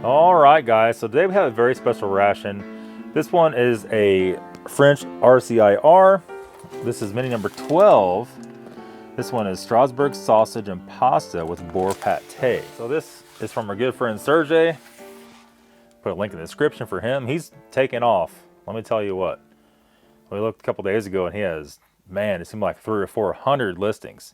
All right, guys, so today we have a very special ration. This one is a French RCIR. This is mini number 12. This one is Strasbourg sausage and pasta with boar pate. So this is from our good friend Sergey. Put a link in the description for him. He's taken off. Let me tell you what. We looked a couple days ago and he has, man, it seemed like 300 or 400 listings.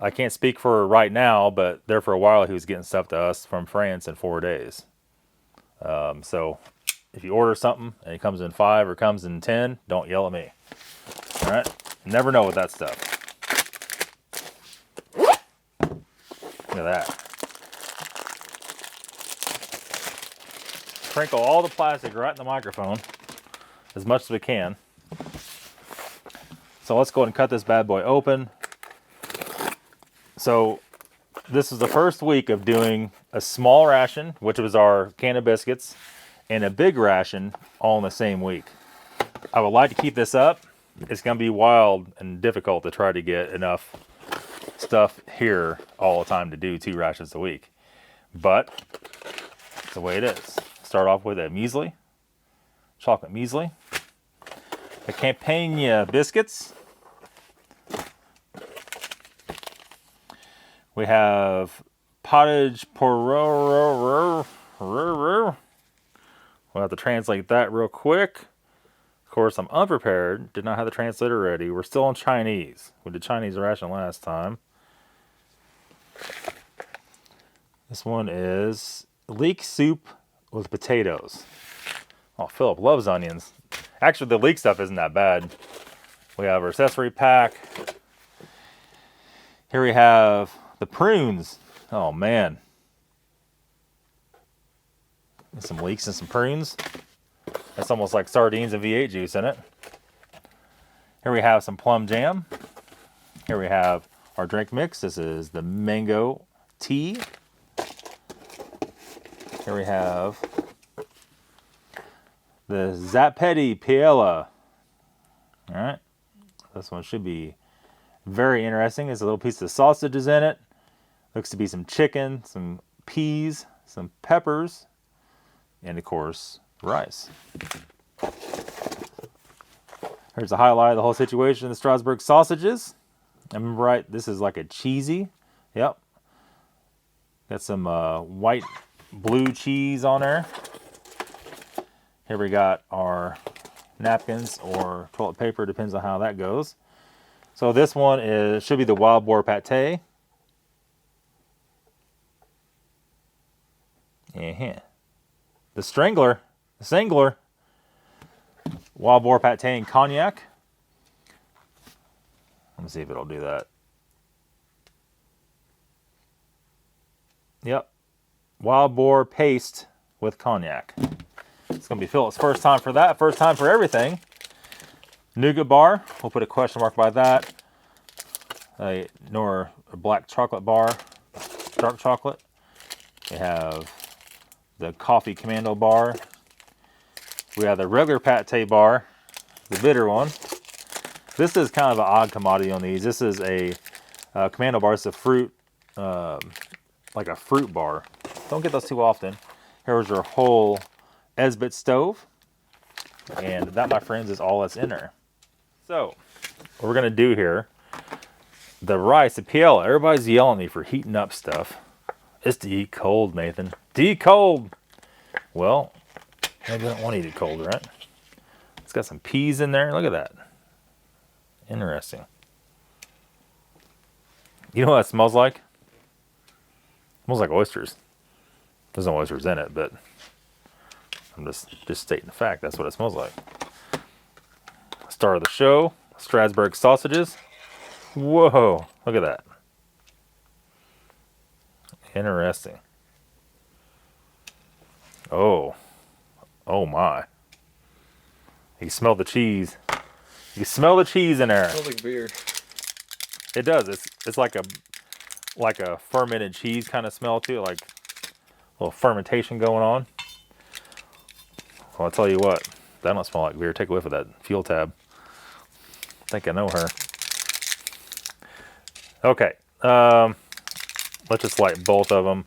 I can't speak for right now, but there for a while he was getting stuff to us from France in 4 days. So if you order something and it comes in 5 or comes in 10, don't yell at me. All right? Never know with that stuff. Look at that. Sprinkle all the plastic right in the microphone as much as we can. So let's go ahead and cut this bad boy open. So this is the first week of doing a small ration, which was our can of biscuits, and a big ration all in the same week. I would like to keep this up. It's going to be wild and difficult to try to get enough stuff here all the time to do 2 rations a week. But it's the way it is. Start off with a muesli, chocolate muesli, the Campania biscuits. We have pottage pororo. We'll have to translate that real quick. Of course, I'm unprepared. Did not have the translator ready. We're still in Chinese. We did Chinese ration last time. This one is leek soup with potatoes. Oh, Philip loves onions. Actually, the leek stuff isn't that bad. We have our accessory pack. Here we have the prunes. Oh, man. Some leeks and some prunes. That's almost like sardines and V8 juice in it. Here we have some plum jam. Here we have our drink mix. This is the mango tea. Here we have the Zappetti Paella. All right. This one should be very interesting. There's a little piece of sausages in it. Looks to be some chicken, some peas, some peppers, and of course, rice. Here's the highlight of the whole situation, the Strasbourg sausages. I remember right, this is like a cheesy. Yep. Got some white blue cheese on there. Here we got our napkins or toilet paper, depends on how that goes. So this one should be the wild boar pate. The Strangler, wild boar pate and cognac. Let me see if it'll do that. Yep, wild boar paste with cognac. It's gonna be Philip's first time for that, first time for everything. Nougat bar, we'll put a question mark by that. Nor a black chocolate bar, dark chocolate. We have the coffee commando bar. We have the regular pate bar, the bitter one. This is kind of an odd commodity on these. This is a commando bar. It's a fruit, like a fruit bar. Don't get those too often. Here's your whole Esbit stove. And that, my friends, is all that's in there. So, what we're going to do here, the rice, the paella, everybody's yelling at me for heating up stuff. It's to eat cold, Nathan. To eat cold. Well, maybe I don't want to eat it cold, right? It's got some peas in there. Look at that. Interesting. You know what it smells like? It smells like oysters. There's no oysters in it, but I'm just stating the fact. That's what it smells like. Star of the show, Strasbourg sausages. Whoa, look at that. Interesting. Oh my. You smell the cheese. You smell the cheese in there. It smells like beer. It does. It's like a fermented cheese kind of smell to it, like a little fermentation going on. Well, I'll tell you what, that don't smell like beer. Take a whiff of that fuel tab. I think I know her. Okay, let's just light both of them.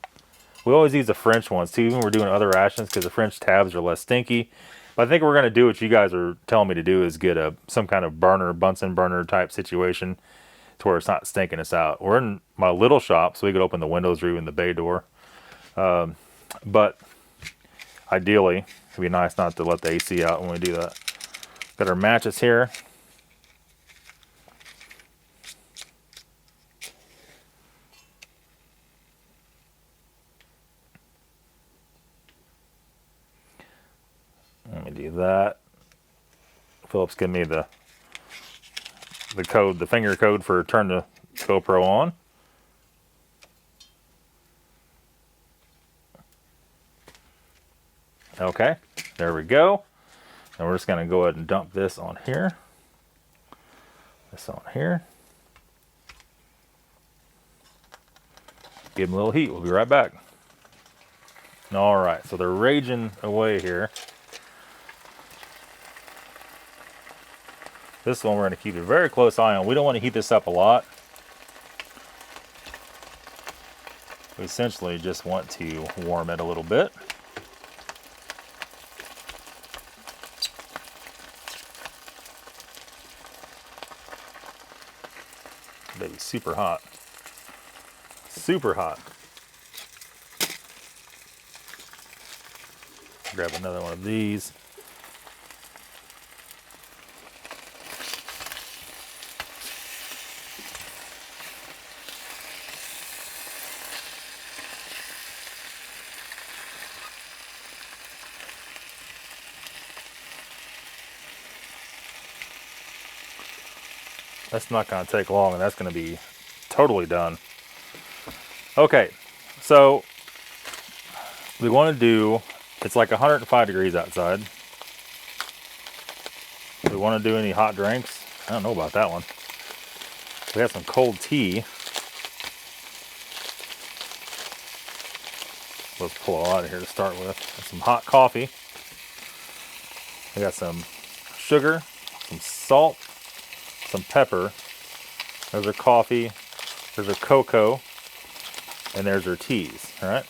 We always use the French ones too when we're doing other rations because the French tabs are less stinky. But I think we're going to do what you guys are telling me to do is get some kind of burner, Bunsen burner type situation to where it's not stinking us out. We're in my little shop, so we could open the windows or even the bay door. But ideally, it'd be nice not to let the AC out when we do that. Got our matches here. Let me do that. Philip's giving me the code, the finger code for turn the GoPro on. Okay, there we go. And we're just going to go ahead and dump this on here. This on here. Give them a little heat. We'll be right back. All right, so they're raging away here. This one we're going to keep a very close eye on. We don't want to heat this up a lot. We essentially just want to warm it a little bit. Baby's super hot. Super hot. Grab another one of these. That's not going to take long, and that's going to be totally done. Okay, so we want to do, it's like 105 degrees outside. We want to do any hot drinks? I don't know about that one. We got some cold tea. Let's pull a lot of here to start with. And some hot coffee. We got some sugar, some salt, some pepper. There's our coffee. There's our cocoa. And there's our teas. All right.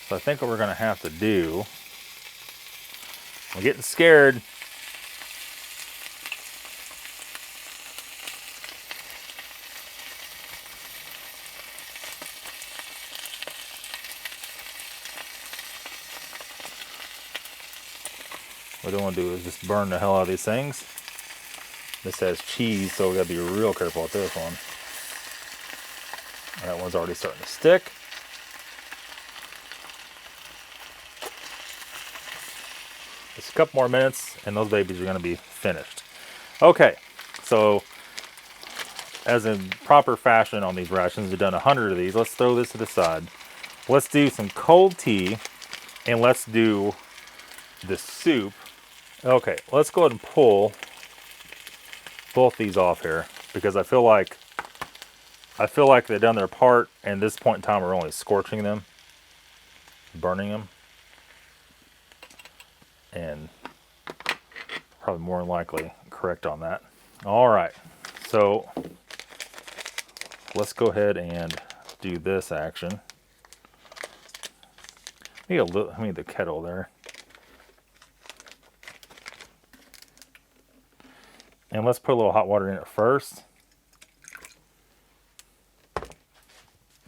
So I think what we're going to have to do, I'm getting scared. What I don't want to do is just burn the hell out of these things. This has cheese, so we got to be real careful with this one. That one's already starting to stick. Just a couple more minutes, and those babies are going to be finished. Okay, so as in proper fashion on these rations, we've done 100 of these. Let's throw this to the side. Let's do some cold tea, and let's do the soup. Okay, let's go ahead and pull both these off here because I feel like they've done their part, and at this point in time we're only scorching them, burning them, and probably more than likely correct on that. All right, so let's go ahead and do this action. I need the kettle there. And let's put a little hot water in it first.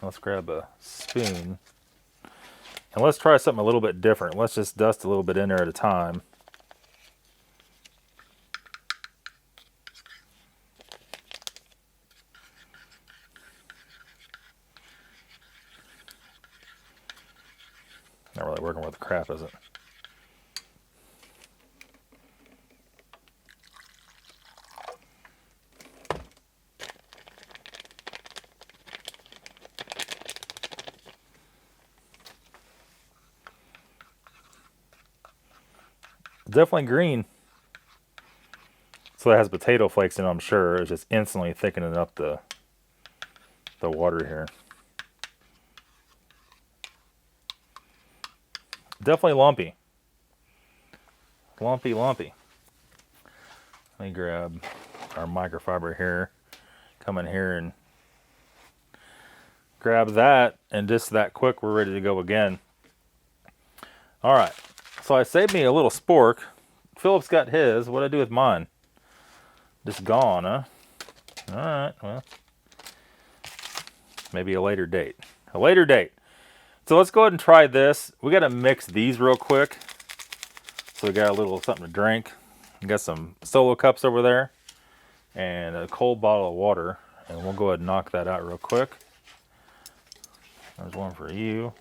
Let's grab a spoon. And let's try something a little bit different. Let's just dust a little bit in there at a time. Not really working with the crap, is it? Definitely green. So it has potato flakes in it, I'm sure. It's just instantly thickening up the water here. Definitely lumpy. Lumpy. Let me grab our microfiber here. Come in here and grab that, and just that quick, we're ready to go again. All right, so I saved me a little spork. Philip's got his. What'd I do with mine? Just gone, huh? All right, well, maybe a later date. A later date. So let's go ahead and try this. We got to mix these real quick. So we got a little something to drink. We got some solo cups over there and a cold bottle of water. And we'll go ahead and knock that out real quick. There's one for you.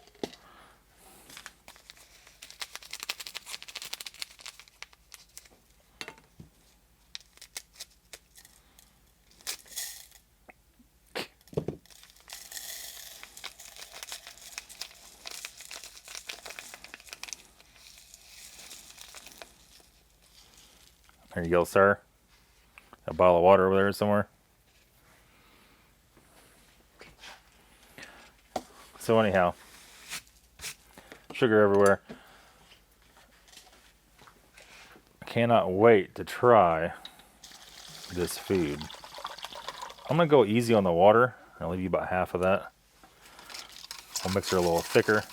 There you go, sir. A bottle of water over there somewhere. So anyhow, sugar everywhere. I cannot wait to try this food. I'm gonna go easy on the water. I'll leave you about half of that. I'll mix her a little thicker.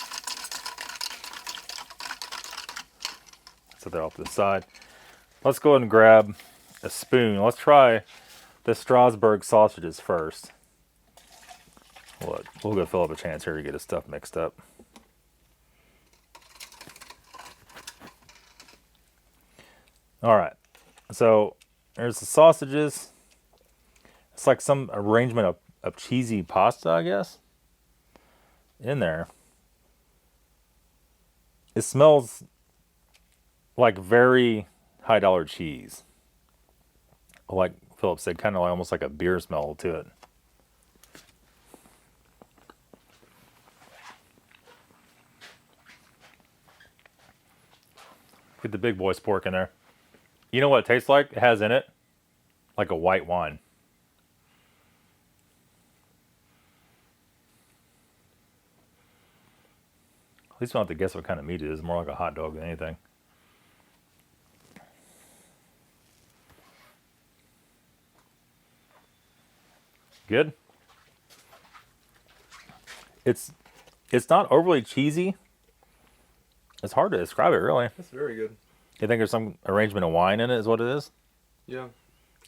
Set that off to the side. Let's go ahead and grab a spoon. Let's try the Strasbourg sausages first. We'll go fill up a chance here to get his stuff mixed up. All right, so there's the sausages. It's like some arrangement of cheesy pasta, I guess, in there. It smells like very high dollar cheese. Like Philip said, kind of like, almost like a beer smell to it. Get the big boy spork in there. You know what it tastes like? It has in it like a white wine. At least we don't have to guess what kind of meat it is. More like a hot dog than anything. Good. It's not overly cheesy. It's hard to describe it, really. That's very good. You think there's some arrangement of wine in it, is what it is? Yeah.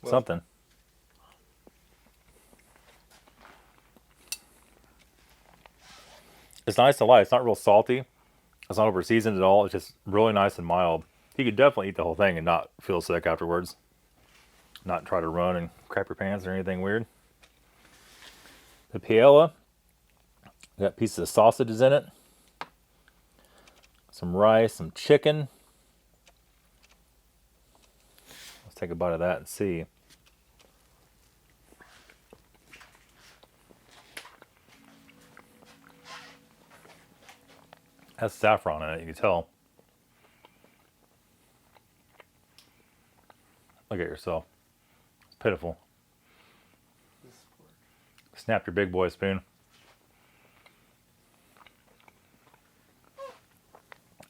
Well, Something. It's nice to light. It's not real salty. It's not over seasoned at all. It's just really nice and mild. You could definitely eat the whole thing and not feel sick afterwards. Not try to run and crap your pants or anything weird. The paella. Got pieces of sausages in it. Some rice, some chicken. Let's take a bite of that and see. Has saffron in it, you can tell. Look at yourself. It's pitiful. Snap your big boy spoon.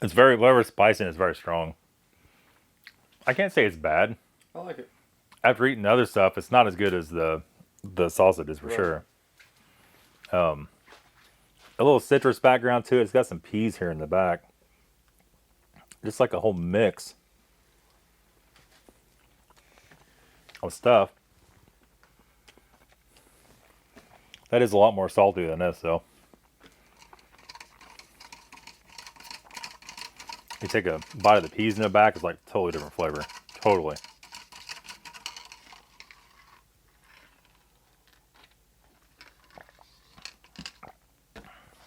It's very spicy and it's very strong. I can't say it's bad. I like it. After eating the other stuff, it's not as good as the sausages for sure. A little citrus background to it. It's got some peas here in the back. Just like a whole mix of stuff. That is a lot more salty than this, though. You take a bite of the peas in the back, it's like totally different flavor. Totally.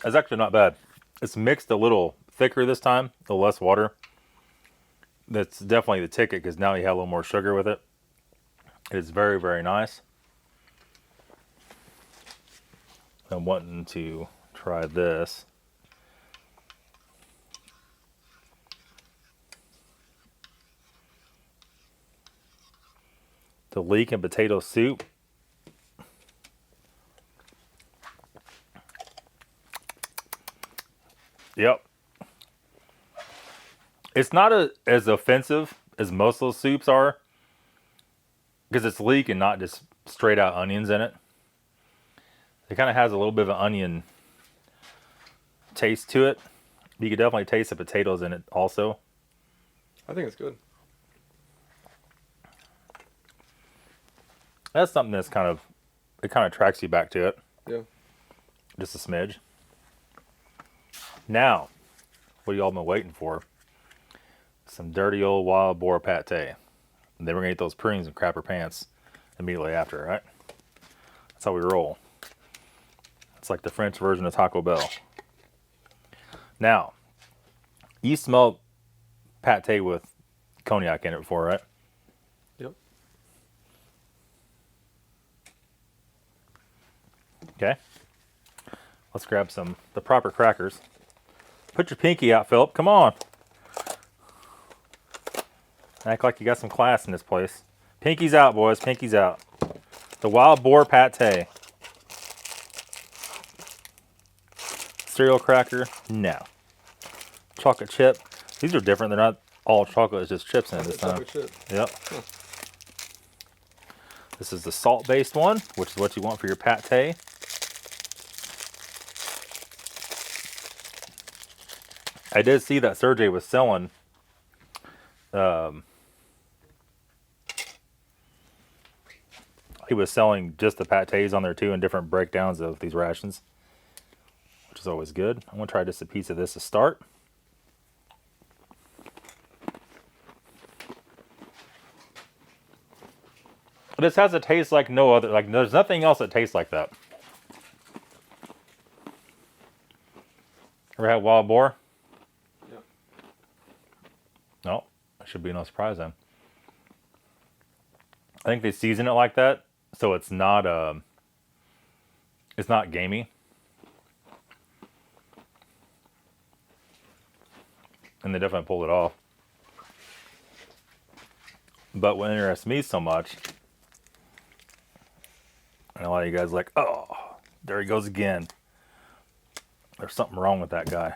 It's actually not bad. It's mixed a little thicker this time, a little less water. That's definitely the ticket because now you have a little more sugar with it. It's very nice. I'm wanting to try this. The leek and potato soup. Yep. It's not as offensive as most of those soups are because it's leek and not just straight out onions in it. It kind of has a little bit of an onion taste to it. You can definitely taste the potatoes in it also. I think it's good. That's something that's kind of tracks you back to it. Yeah. Just a smidge. Now, what y'all been waiting for? Some dirty old wild boar pate. And then we're gonna eat those prunes and crap our pants immediately after, right? That's how we roll. It's like the French version of Taco Bell. Now, you smelled pate with cognac in it before, right? Yep. Okay. Let's grab the proper crackers. Put your pinky out, Philip. Come on. Act like you got some class in this place. Pinky's out, boys. Pinky's out. The wild boar pate. Cereal cracker? No. Chocolate chip. These are different. They're not all chocolate. It's just chips in it this time. Chip. Yep. Huh. This is the salt-based one, which is what you want for your pate. I did see that Sergey was selling he was selling just the pates on there too, and different breakdowns of these rations, which is always good. I'm gonna try just a piece of this to start. This has a taste like no other. Like there's nothing else that tastes like that. Ever had wild boar? Yep. No, that should be no surprise then. I think they season it like that, so it's not gamey. And they definitely pulled it off. But what interests me so much, and a lot of you guys are like, oh, there he goes again. There's something wrong with that guy.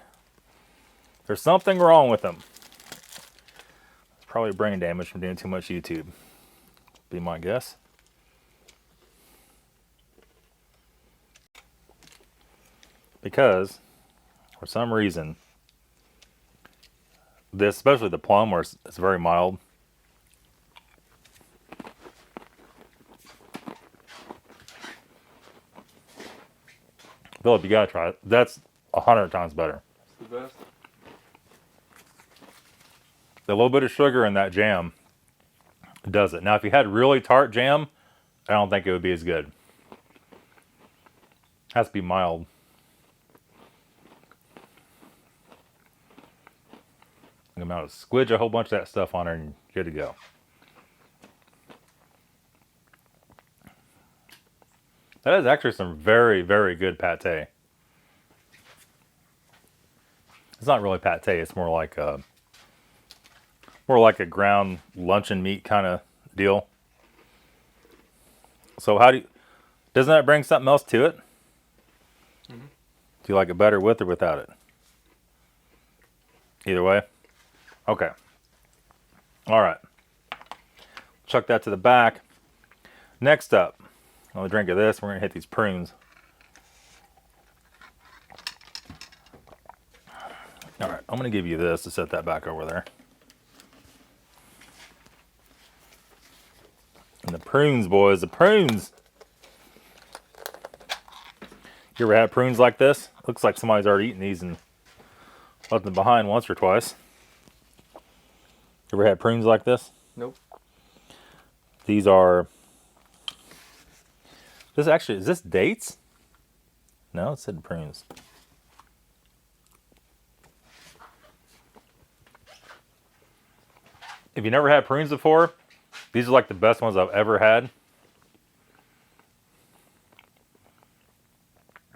There's something wrong with him. It's probably brain damage from doing too much YouTube. Be my guess. Because, for some reason, this, especially the plum, where it's very mild. Philip, you gotta try it. That's 100 times better. It's the best. The little bit of sugar in that jam does it. Now, if you had really tart jam, I don't think it would be as good. It has to be mild. I'm going to squidge a whole bunch of that stuff on her and good to go. That is actually some very, very good pate. It's not really pate. It's more like a ground luncheon meat kind of deal. So doesn't that bring something else to it? Mm-hmm. Do you like it better with or without it? Either way? Okay. All right. Chuck that to the back. Next up, on the drink of this, we're going to hit these prunes. All right, I'm going to give you this to set that back over there. And the prunes, boys, the prunes. You ever had prunes like this? Looks like somebody's already eaten these and left them behind once or twice. You ever had prunes like this? Nope. These are... is this dates? No, it said prunes. If you never had prunes before, these are like the best ones I've ever had.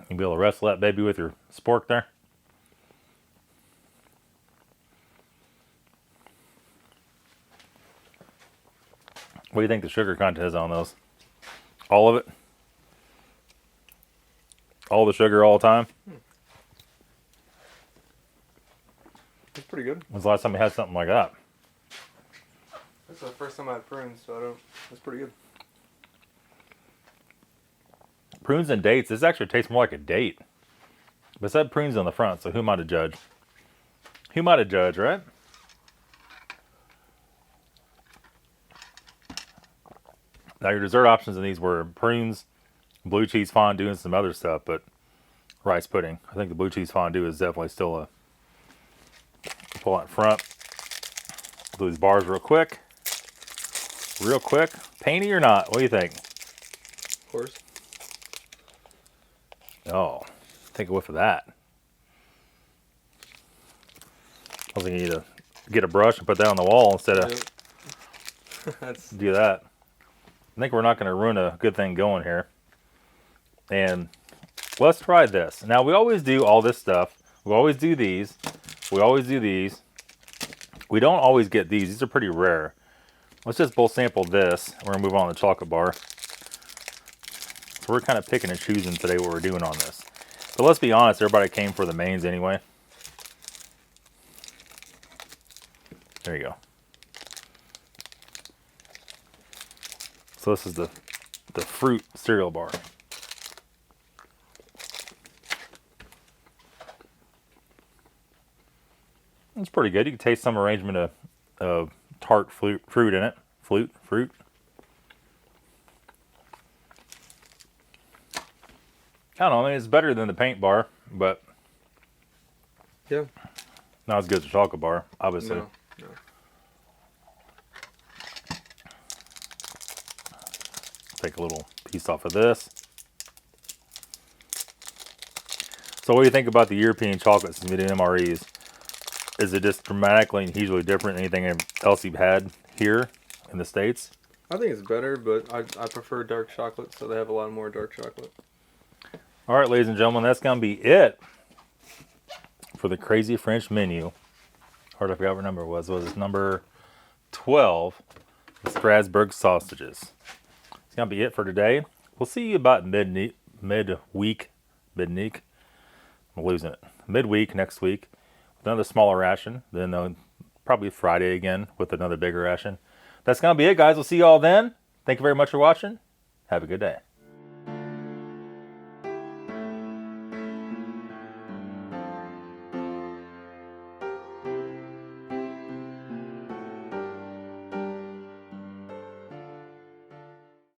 You'll be able to wrestle that baby with your spork there. What do you think the sugar content is on those? All of it? All the sugar all the time? It's pretty good. When's the last time you had something like that? This is the first time I had prunes, so it's pretty good. Prunes and dates. This actually tastes more like a date. But it said prunes on the front, so who am I to judge? Who am I to judge, right? Now your dessert options in these were prunes, blue cheese fondue, and some other stuff, but rice pudding. I think the blue cheese fondue is definitely still a pull out front. Do these bars real quick. Real quick. Painty or not? What do you think? Of course. Oh, take a whiff of that. I was thinking you need to get a brush and put that on the wall instead of do that. I think we're not going to ruin a good thing going here. And let's try this. Now, we always do all this stuff. We always do these. We always do these. We don't always get these. These are pretty rare. Let's just both sample this. We're going to move on to the chocolate bar. So we're kind of picking and choosing today what we're doing on this. But let's be honest, everybody came for the mains anyway. There you go. So this is the fruit cereal bar. It's pretty good. You can taste some arrangement of tart fruit in it. Fruit. I don't know. I mean, it's better than the paint bar, but Yeah. not as good as the chocolate bar, obviously. No. Take a little piece off of this. So what do you think about the European chocolates and the MREs? Is it just dramatically and hugely different than anything else you've had here in the States? I think it's better, but I prefer dark chocolate, so they have a lot more dark chocolate. All right, ladies and gentlemen, that's going to be it for the Crazy French menu. Hard, I forgot what number it was. Was it number 12? The Strasbourg sausages. It's going to be it for today. We'll see you about midweek. I'm losing it. Midweek next week with another smaller ration. Then probably Friday again with another bigger ration. That's going to be it, guys. We'll see you all then. Thank you very much for watching. Have a good day.